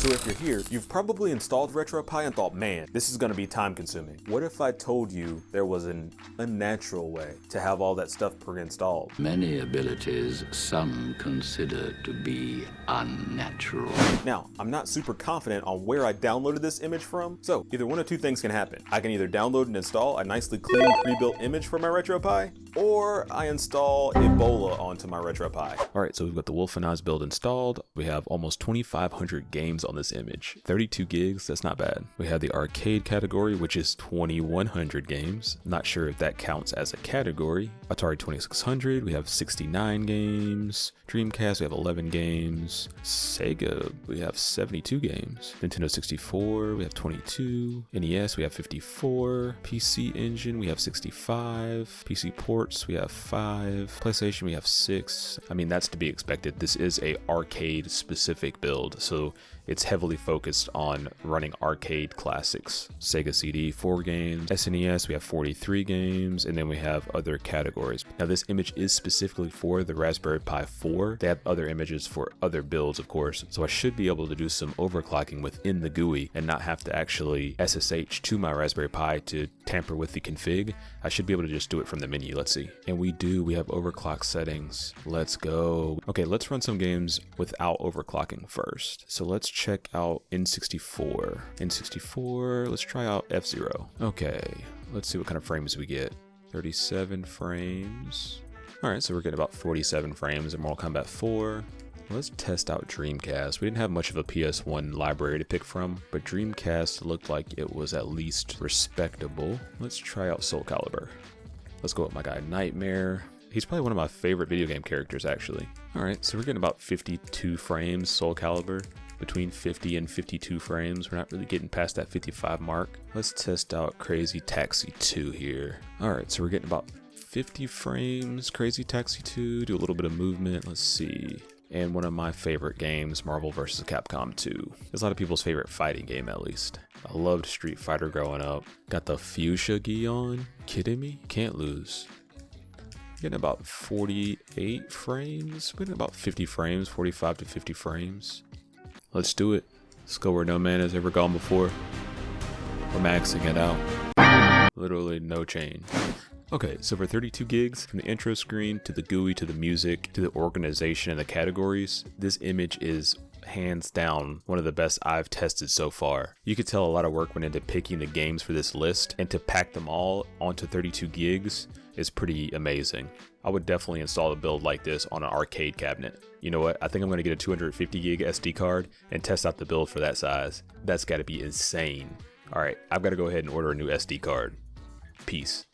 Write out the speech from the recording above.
So if you're here, you've probably installed RetroPie and thought, man, this is gonna be time consuming. What if I told you there was an unnatural way to have all that stuff pre-installed? Many abilities some consider to be unnatural. Now, I'm not super confident on where I downloaded this image from, so either one of two things can happen. I can either download and install a nicely clean pre-built image for my RetroPie, or I install Ebola onto my RetroPie. All right, so we've got the Wolfanoz build installed. We have almost 2,500 games on this image. 32 gigs, that's not bad. We have the arcade category, which is 2,100 games. Not sure if that counts as a category. Atari 2600, we have 69 games. Dreamcast, we have 11 games. Sega, we have 72 games. Nintendo 64, we have 22. NES, we have 54. PC Engine, we have 65. PC ports, we have 5. PlayStation, we have 6. I mean, that's to be expected. This is a arcade specific build, so it's heavily focused on running arcade classics. Sega CD, 4 games. SNES, we have 43 games, and then we have other categories. Now this image is specifically for the Raspberry Pi 4. They have other images for other builds, of course, so I should be able to do some overclocking within the GUI and not have to actually SSH to my Raspberry Pi to tamper with the config. I should be able to just do it from the menu. Let's see. And we have overclock settings. Let's go. Okay, let's run some games without overclocking first. So let's check out N64. N64, let's try out F-Zero. Okay, let's see what kind of frames we get. 37 frames. All right, so we're getting about 47 frames in Mortal Kombat 4. Let's test out Dreamcast. We didn't have much of a PS1 library to pick from, but Dreamcast looked like it was at least respectable. Let's try out Soul Calibur. Let's go with my guy Nightmare. He's probably one of my favorite video game characters, actually. All right, so we're getting about 52 frames, Soul Calibur. Between 50 and 52 frames. We're not really getting past that 55 mark. Let's test out Crazy Taxi 2 here. All right, so we're getting about 50 frames, Crazy Taxi 2, do a little bit of movement, let's see. And one of my favorite games, Marvel vs. Capcom 2. It's a lot of people's favorite fighting game, at least. I loved Street Fighter growing up. Got the fuchsia gi on. Kidding me? Can't lose. Getting about 48 frames. We're getting about 50 frames, 45 to 50 frames. Let's do it. Let's go where no man has ever gone before. We're maxing it out. Literally no change. Okay, so for 32 gigs, from the intro screen to the GUI to the music to the organization and the categories, this image is hands down one of the best I've tested so far. You could tell a lot of work went into picking the games for this list, and to pack them all onto 32 gigs is pretty amazing. I would definitely install a build like this on an arcade cabinet. You know what? I think I'm going to get a 250 gig SD card and test out the build for that size. That's got to be insane. All right, I've got to go ahead and order a new SD card. Peace.